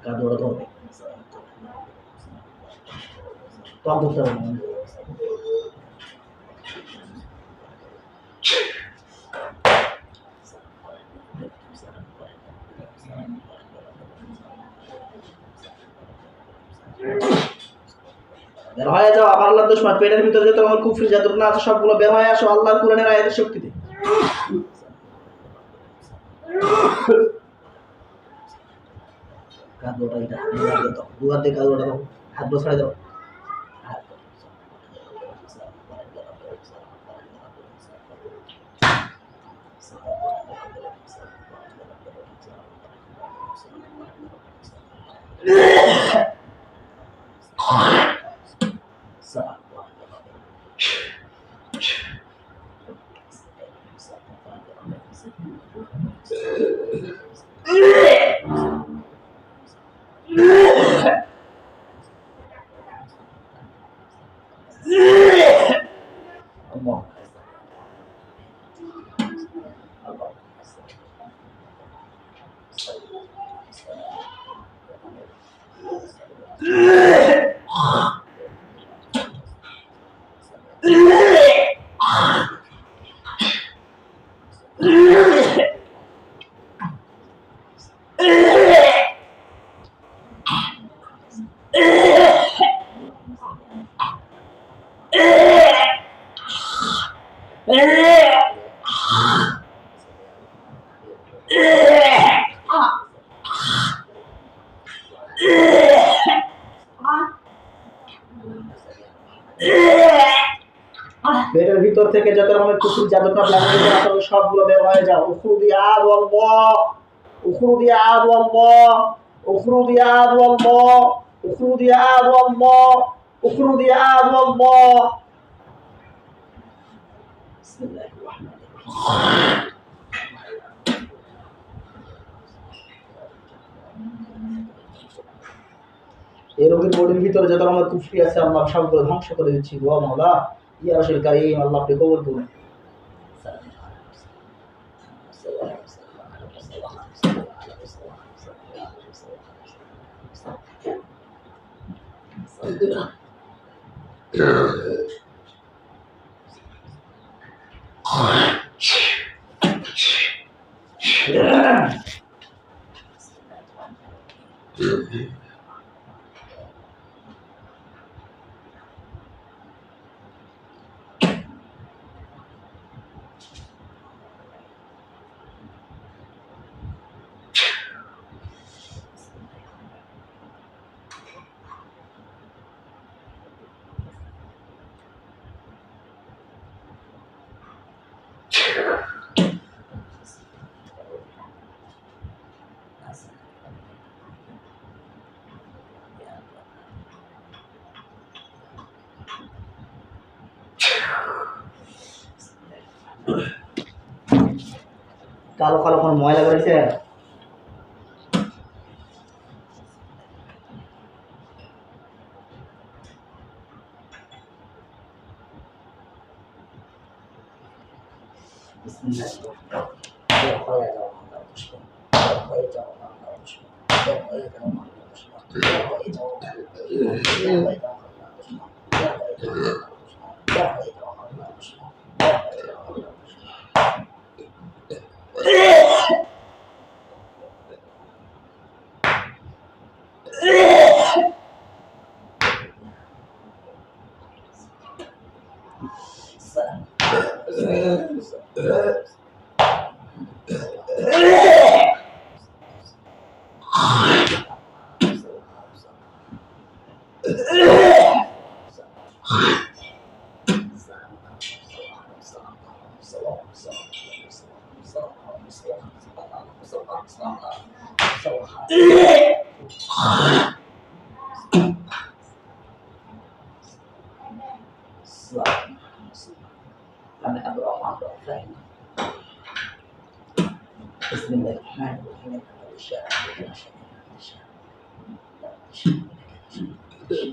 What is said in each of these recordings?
কাঁধে ওরা ধরবে টক ধরতে হবে না। বের হয়ে যাও আমার আল্লাহর দুশমন, পেটের ভিতরে যত আমার কুফরি যতনা আছে সবগুলো বের হয়ে আসো আল্লাহর কোরআনের আয়াতের শক্তিতে। কাঁধটা এটা দুয়ার দিয়ে কাঁধটা দাও, হাত ছাড়ে দাও। পেটের ভিতর থেকে যত রকমের কুকুর জাদুটা লাগিয়ে আসলে সবগুলো বের হয়ে যাও। উখরুদিয়াত ওয়াল্লাহ, উখরুদিয়াত ওয়াল্লাহ, উখরুদিয়াত ওয়াল্লাহ, উখরুদিয়াত ওয়াল্লাহ, উখরুদিয়াত ওয়াল্লাহ। বিসমিল্লাহির রহমানির রহিম। এই রোগীর বডির ভিতরে যত রকমের কুফরি আছে আল্লাহ সবগুলো ধ্বংস করে দিচ্ছি। ওয়া মাওলা ইয়া রাসূল কারীম, আল্লাহ আপনি কবুল করুন। কালো কালো কোনো ময়লা করেছে।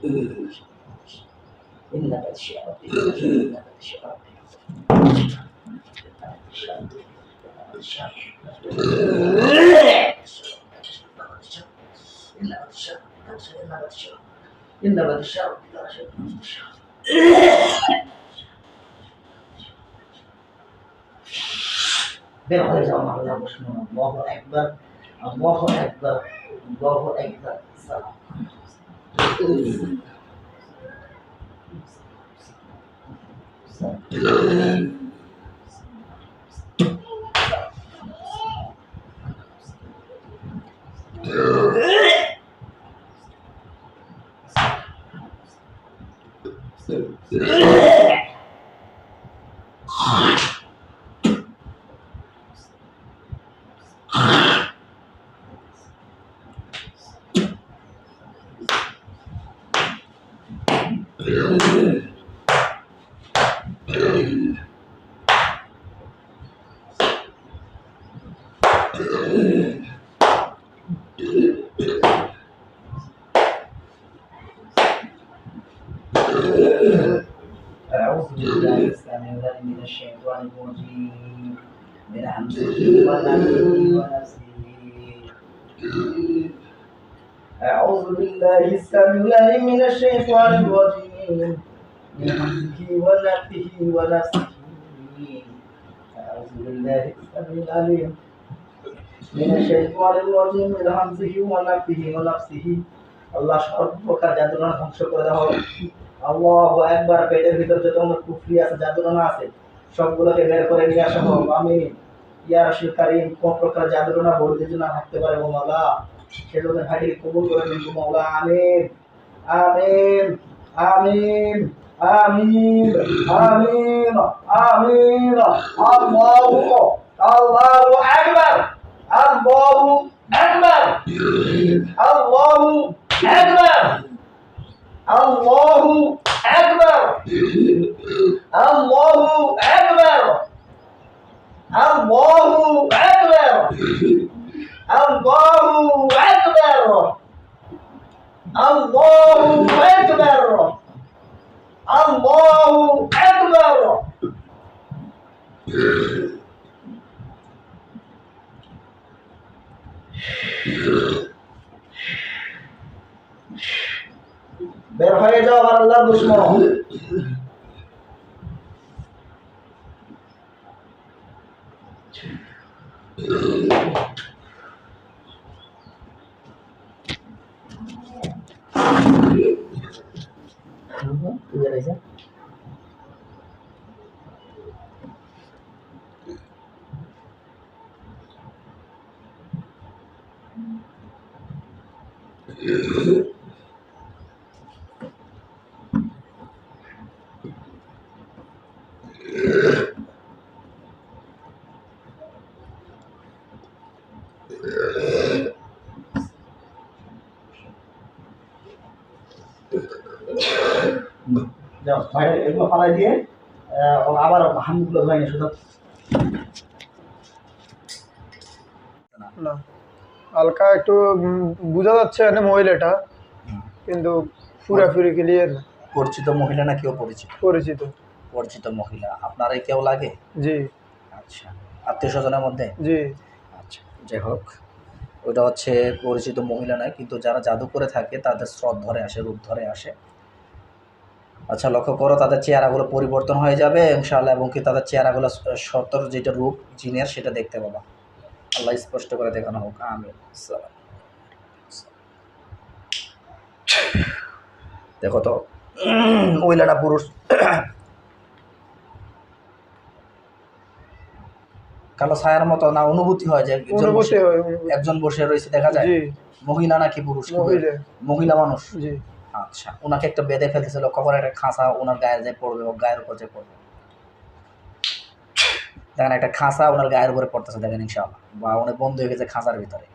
إنك تشاء ربي إنك تشاء ربي إنك تشاء বের হয়ে যাও আল্লাহ বসুন আল্লাহু আকবার আল্লাহু আকবার আল্লাহু আকবার সালাম أعوذ بالله السميع العليم من الشيطان الرجيم من همزه ونفخه ونفسه أعوذ بالله السميع العليم من الشيطان الرجيم من همزه ونفخه ونفسه أعوذ بالله السميع العليم من الشيطان الرجيم من همزه ونفخه ونفسه আল্লাহ সর্ব প্রকার যাতনা ধ্বংস করে দাও আল্লাহু আকবার পেটের ভিতর যত কুফরি আছে যাতনা আছে সবগুলোকে বের করে নিয়ে আসা হোক আমিন ইয়া রাসূল কারীম কোন প্রকার যাতনা বলতে না থাকতে পারে ও মাওলা সেজন্য হাজির কবুল করে নিন মাওলা আমিন আমিন আমিন আমিন আমিন আমিন আল্লাহু আকবার আল্লাহু আকবার আল্লাহু আকবার আল্লাহু আকবার আল্লাহু আকবার আল্লাহু আকবার আল্লাহু আকবার আল্লাহু আকবার আল্লাহু আকবার বের হয়ে যাও আমার আল্লাহর দুশমন যাও বাইরে এগুলো ফালাই দিয়ে আবার হামগুলো হয়নি শুধু না হালকা একটু বোঝা যাচ্ছে না মহিলাটা কিন্তু পুরাপুরি ক্লিয়ার না পরিচিত মহিলা না কেউ পরিচিত পরিচিত পরিচিত মহিলা আপনারই কেউ লাগে জি আচ্ছা আত্মীয় স্বজনের মধ্যে জি আচ্ছা যাই হোক ওটা হচ্ছে পরিচিত মহিলা নয় কিন্তু যারা জাদু করে থাকে তাদের স্রোত ধরে আসে রূপ ধরে আসে আচ্ছা লক্ষ্য করো তাদের চেহারাগুলো পরিবর্তন হয়ে যাবে ইনশাআল্লাহ এবং কি তাদের চেহারাগুলো সতর যেটা রূপ জিনের সেটা দেখতে পাবা আল্লাহ স্পষ্ট করে দেখানো হোক আমিন দেখো তো মহিলাটা পুরুষ কালো ছায়ার মতো না অনুভূতি হয় যে একজন বসে রয়েছে দেখা যায় মহিলা নাকি পুরুষ মহিলা মানুষ আচ্ছা ওনাকে একটা বেঁধে ফেলতেছে লক্ষ্য করে একটা খাঁচা ওনার গায়ে যে পড়বে ও গায়ের উপর যে পড়বে দেখেন একটা খাঁচা ওনার গায়ের উপরে পড়তেছে দেখেন ইনশাআল্লাহ বা অনেক বন্ধ হয়ে গেছে খাঁচার ভিতরে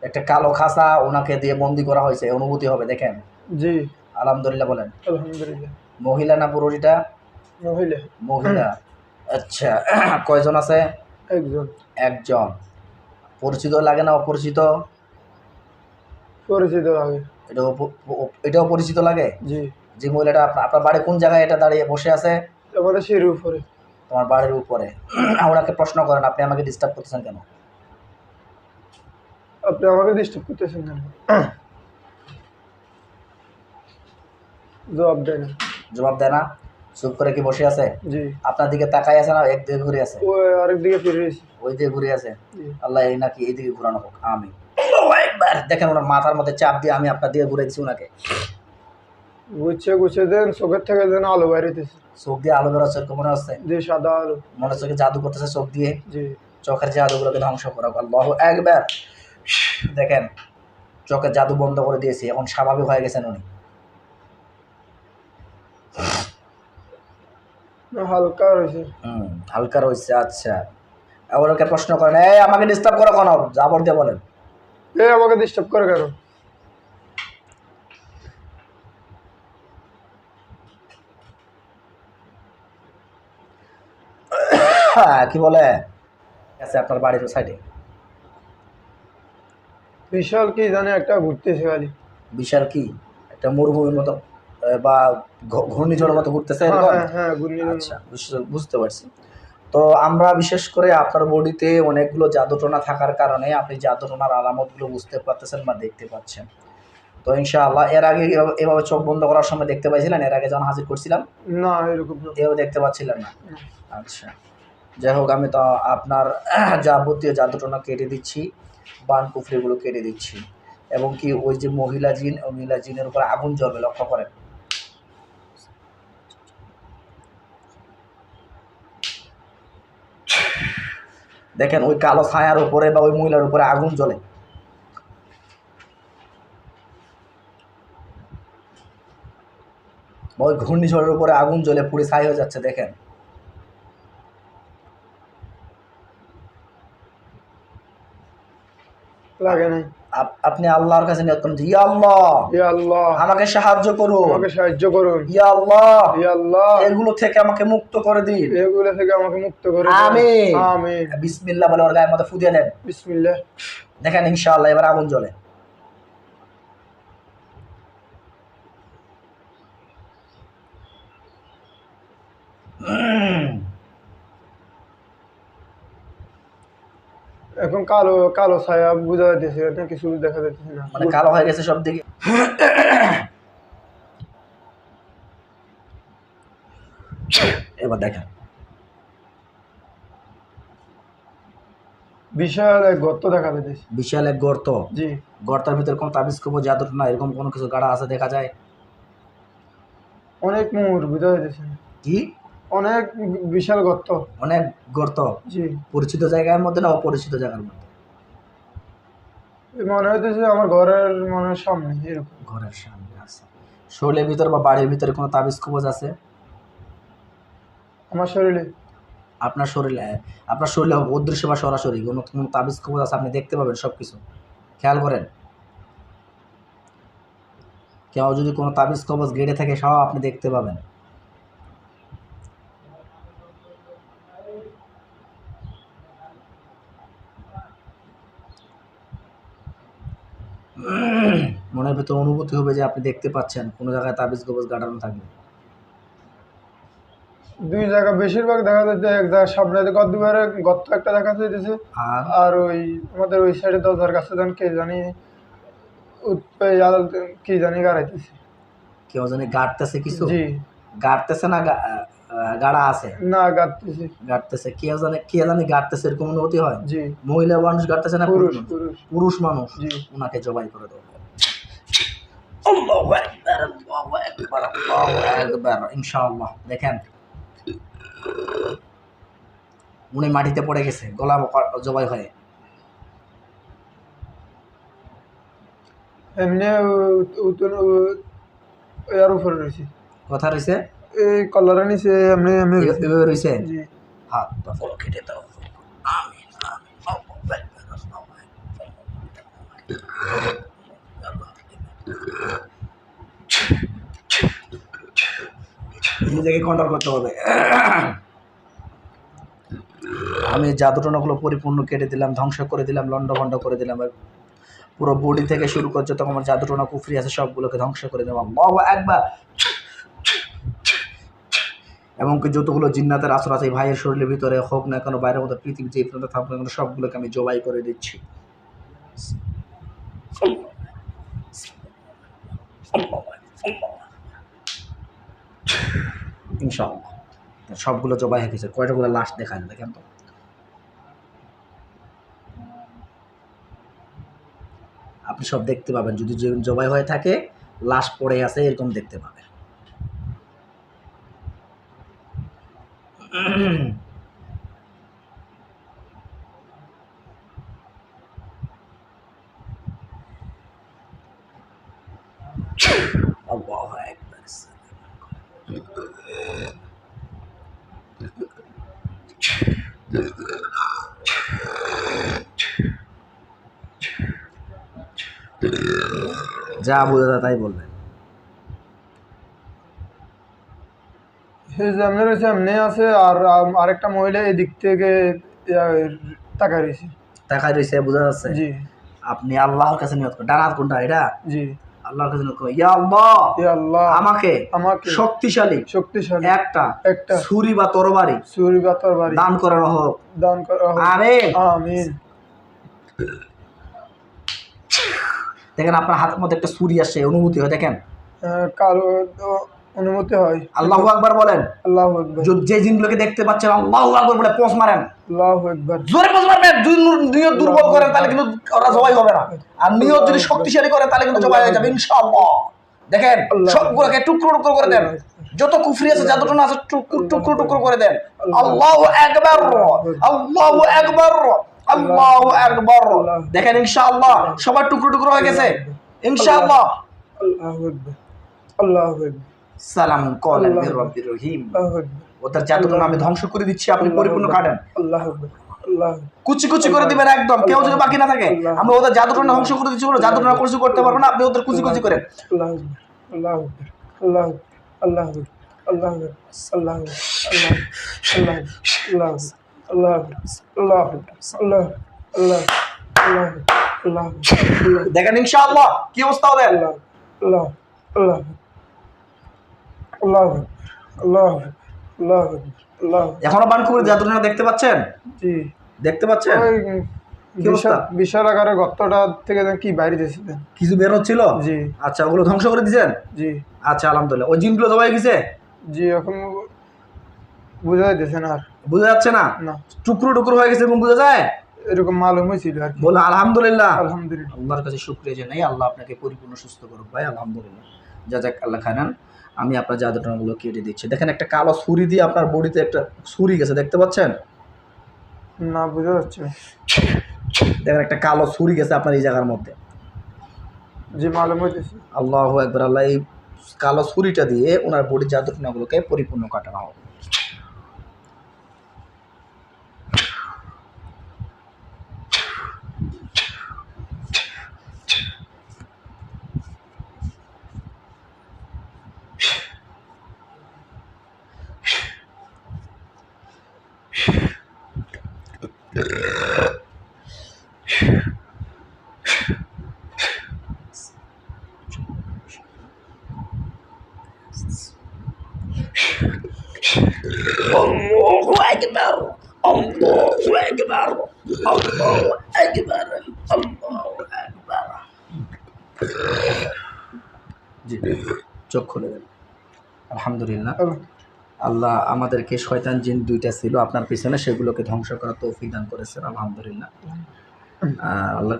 একটা কালো খাঁচা ওনাকে দিয়ে বন্দি করা হয়েছে অনুভূতি হবে দেখেন জি আলহামদুলিল্লাহ বলেন আলহামদুলিল্লাহ মহিলা না পুরুষ এটা মহিলা মহিলা আচ্ছা কয়জন আছে একজন একজন পরিচিত লাগে না অপরিচিত? পরিচিত লাগে। এটাও পরিচিত লাগে? জি। যে মহিলাটা আপনার বাড়ি কোন জায়গায় এটা দাঁড়িয়ে বসে আছে? আমাদের সিঁড়ির উপরে। তোমার বাড়ির উপরে। ওনাকে প্রশ্ন করেন আপনি আমাকে ডিস্টার্ব করতেছেন কেন? আপনি আমাকে ডিস্টার্ব করতেছেন কেন? জবাব দেয় না। জবাব দেয় না? চুপ করে কি বসে আছে? জি। আপনার দিকে তাকাই আছে না একদিকে ঘুরে আছে? ও আরেক দিকে ফিরে এসেছি। ওই দিকে ঘুরে আছে। জি। আল্লাহ এই নাকি এইদিকে ঘুরানো হোক। আমি দেখেন ওনার মাথার মধ্যে চাপ দিয়ে আমি আপনার দিকে ঘুরে দিচ্ছি ওনাকে। গুছিয়ে দেন, চোখের থেকে যেন আলো বাইরেতেছে। চোখ দিয়ে আলো বেরোচ্ছে এরকম মনে হচ্ছে? জি, সাদা আলো। মনে হচ্ছে কি জাদু করতেছে চোখ দিয়ে? জি। চোখের জাদুগুলোকে ধ্বংস করা। আল্লাহু আকবার। দেখেন চোখের জাদু বন্ধ করে দিয়েছি, এখন স্বাভাবিক হয়ে গেছেন উনি। হালকা রয়েছে। হালকা রয়েছে। আচ্ছা, এবার ওকে প্রশ্ন করেন, এই আমাকে ডিস্টার্ব করো কেন? জাবর দিয়ে বলেন। আমাকে ডিস্টার্ব করে কেন? কি বলে? আছে আপনার বাড়ির সাইডে বিশাল কি জানে একটা ঘুরতেছে খালি। বিশাল কি একটা মরুভূমির মতো বা ঘূর্ণিঝড়ের মতো ঘুরতেছে এরকম? হ্যাঁ, আচ্ছা, বুঝতে পারছি। তো আমরা বিশেষ করে আপনার বডিতে অনেকগুলো জাদুটোনা থাকার কারণে আপনি জাদুটোনার আলামতগুলো বুঝতে পারতেছেন বা দেখতে পাচ্ছেন। তো ইনশাআল্লাহ এর আগে এভাবে চোখ বন্ধ করার সময় দেখতে পাইছিলেন? এর আগে যখন হাজির করছিলাম না, এরকম এভাবে দেখতে পাচ্ছিলেন না? আচ্ছা, যাই হোক, আমি তো আপনার যাবতীয় জাদুটোনা কেটে দিচ্ছি, বান কুফরিগুলো কেটে দিচ্ছি, এবং কি ওই যে মহিলা জিন, ওই মহিলা জিনের উপর আগুন জ্বলবে, লক্ষ্য করেন। দেখেন ওই কালো ছায়ার উপরে বা ওই মহিলার উপরে আগুন জ্বলে। ওই ঘূর্ণিঝড়ের উপরে আগুন জ্বলে পুড়ে ছাই হয়ে যাচ্ছে। দেখেন লাগে নাই। আপনি আল্লাহর কাছে নিয়ত করেন, ইয়া আল্লাহ আমাকে সাহায্য করুন, ইয়া আল্লাহ এগুলো থেকে আমাকে মুক্ত করে দিন, আমিন। বিসমিল্লাহ বলে ওর গায়ের মধ্যে ফু দিয়ে নেন। বিসমিল্লাহ। দেখেন ইনশাআল্লাহ এবার আগুন জ্বলে। এখন কালো কালো ছায়া বোঝা যাইতেছে না, কিছু দেখা যাচ্ছে না, মানে কালো হয়ে গেছে সব দিকে। এবার দেখেন বিশাল এক গর্ত দেখা যাচ্ছে। বিশাল এক গর্ত? জি। গর্তের ভিতরে কোনো তাবিজ কবজ জাদুটোনা এরকম কোনো কিছু গাড়া আছে দেখা যায়? অনেক মোর বোঝা যাইতেছে। কি? অনেক বিশাল গর্ত। অনেক গর্ত? জি। পরিচিত জায়গার মধ্যে না অপরিচিত জায়গার মধ্যে? মনে হইতেছে আমার ঘরের সামনে এরকম। ঘরের সামনে আছে। শরীরের ভিতর বা বাড়ির ভিতরে কোনো তাবিজ কবজ আছে? আমার শরীরে? আপনার শরীরে অদৃশ্য বা সরাসরি কোনো তাবিজ কবজ আছে? আপনি দেখতে পাবেন সব কিছু, খেয়াল করেন। কেউ যদি কোনো তাবিজ কবজ গেড়ে থাকে সব আপনি দেখতে পাবেন। মনের ভিতর অনুভূতি হবে যে আপনি দেখতে পাচ্ছেন কোনো জায়গায় তাবিজ কবজ গাড়ানো থাকবে। দুই জায়গা বেশিরভাগ দেখা যাচ্ছে, এক জায়গায় সামনে দুবারে গর্ত একটা দেখা যাইতেছে, আর ওই আমাদের ওই সাইডে দরজার কাছে কি জানি গাড়াইতেছে। কেউ জানি গাড়তেছে কিছু? জি। গাড়তেছে না গাড়া আছে? না, গাড়তেছে। কে জানি গাড়তেছে এরকম অনুভূতি হয়? জি। মহিলা মানুষ গাড়তেছে না পুরুষ মানুষ? জি। ওনাকে জবাই করে দেবো। আল্লাহু আকবার, আল্লাহু আকবার, আল্লাহু আকবার। ইনশাআল্লাহ দেখেন উনি মাটিতে পড়ে গেছে গলা জবাই হয়ে। এমনি এর উপরে রয়েছে। কথা রয়েছে এই কলার নিচে এমনি এভাবে রয়েছে। জি। হাত পা কেটে দাও। আমিন নিজেকে কন্ট্রোল করতে হবে। আমি জাদুটনাগুলো পরিপূর্ণ কেটে দিলাম, ধ্বংস করে দিলাম, লন্ডভন্ড করে দিলাম। পুরো বডি থেকে শুরু করে যত আমার জাদুটনা কুফরি আছে সবগুলোকে ধ্বংস করে দিলাম। আল্লাহু আকবার। এমনকি যতগুলো জিন্নাতের আসর আছে ভাইয়ের শরীরের ভিতরে হোক না কেন, বাইরের মধ্যে পৃথিবী যে পর্যন্ত থাকবে না কেন, সবগুলোকে আমি জবাই করে দিচ্ছি। ইনশাআল্লাহ সবগুলো জবাই হয়ে গেছে। কয়টাগুলো লাশ দেখা যায় দেখেন তো। আপনি সব দেখতে পাবেন, যদি জবাই হয়ে থাকে লাশ পড়ে আছে এরকম দেখতে পাবেন। আল্লাহু আকবার। যা বোঝা যায় তাই বলবেন। সামনে রয়েছে, এমনি আছে। আর আরেকটা মহিলা এদিক থেকে তাকায় রয়েছে। তাকায় রয়েছে বোঝা যাচ্ছে। জি। আপনি আল্লাহর কাছে নিয়ত করেন। ডান হাত কোনটা এটা? জি। আল্লাহর কাছে নিয়ত করেন, ইয়া আল্লাহ, ইয়া আল্লাহ, আমাকে শক্তিশালী একটা ছুরি বা তরবারি দান করানো হোক। আমিন আমিন। দেখেন আপনার হাতের মধ্যে একটা ছুরি আসছে, অনুভূতি হয় দেখেন, কালো অনুমতি হয়। আল্লাহু আকবার বলেন। আল্লাহু আকবার। যে জিনগুলোকে দেখতে পাচ্ছেন আল্লাহু আকবার বলে পোঁছ মারেন। আল্লাহু আকবার। জোরে পোঁছ মারবেন। যদি নিয়ত দুর্বল করেন তাহলে কিন্তু ওরা জবাই হবে না, আর নিয়ত যদি শক্তিশালী করেন তাহলে কিন্তু জবাই হয়ে যাবে ইনশাআল্লাহ। দেখেন সবগুলোকে টুকরো টুকরো করে দেন, যত কুফরি আছে জাদুটনা আছে টুকরো টুকরো করে দেন। আল্লাহু আকবার, আল্লাহু আকবার, আল্লাহু আকবার। দেখেন ইনশাআল্লাহ সবার টুকরো টুকরো হয়ে গেছে ইনশাআল্লাহ। আল্লাহু আকবার, আল্লাহু আকবার। সালাম কওলাম মির রাব্বির রহিম। ওদের জাদুটনা আমি ধ্বংস করে দিচ্ছি, আপনি পরিপূর্ণ কাটেন। আল্লাহু আকবার, আল্লাহু কুচি কুচি করে দিবেন একদম, কেউ যদি বাকি না থাকে। আমরা ওদের জাদুটনা ধ্বংস করে দিচ্ছি, বলে জাদুটনা কিছু করতে পারবো না, আপনি ওদের কুচি কুচি করেন। আল্লাহু আকবার, আল্লাহু আকবার, আল্লাহু আকবার, আল্লাহু আকবার, আল্লাহু আকবার, আল্লাহু আকবার। দেখেন ইনশাআল্লাহ কি অবস্থা হবে। আল্লাহ আল্লাহ আল্লাহ আল্লাহ আল্লাহ আল্লাহ আল্লাহ। এখনো বানকুড়ি জাদুটনা দেখতে পাচ্ছেন? জি দেখতে পাচ্ছেন। বিশাল আকারের গর্তটা থেকে কি বাইরে দিয়েছিলেন, কিছু বের হচ্ছিল। জি। আচ্ছা ওগুলো ধ্বংস করে দিয়েছেন? জি। আচ্ছা আলহামদুলিল্লাহ। ওই জিনগুলো জবাই গেছে? জি। এখন বোঝা যাচ্ছে না, আর বোঝা যাচ্ছে না, টুকরো টুকরো হয়ে গেছে এরকম বোঝা যায়, এরকম মালুম হয়েছিল আর কি। বলে আলহামদুলিল্লাহ। আলহামদুলিল্লাহ, আল্লাহর কাছে শুকরিয়া জানাই, আল্লাহ আপনাকে পরিপূর্ণ সুস্থ করুক ভাই, আলহামদুলিল্লাহ। জাযাক আল্লাহ খানান। আমি আপনার জাদুটনাগুলো কেটে দিচ্ছি। দেখেন একটা কালো ছুরি দিয়ে আপনার বডিতে একটা ছুরি গেছে, দেখতে পাচ্ছেন? না বোঝা যাচ্ছে। দেখেন একটা কালো ছুরি গেছে আপনার এই জায়গার মধ্যে। জি মালুম হইতেছে। আল্লাহু আকবার। আল্লাহ এই কালো ছুরিটা দিয়ে ওনার বডির জাদুটনাগুলোকে পরিপূর্ণ কাটানো হবে। Allahu Akbar, Allahu Akbar, Allahu Akbar, Allahu Akbar। জি চোখ খুলে দেন। আলহামদুলিল্লাহ। আল্লাহ আমাদেরকে শয়তান জিন দুইটা ছিল আপনার পিছনে, সেগুলোকে ধ্বংস করার তৌফিক দান করেছেন, আলহামদুলিল্লাহ। আল্লাহ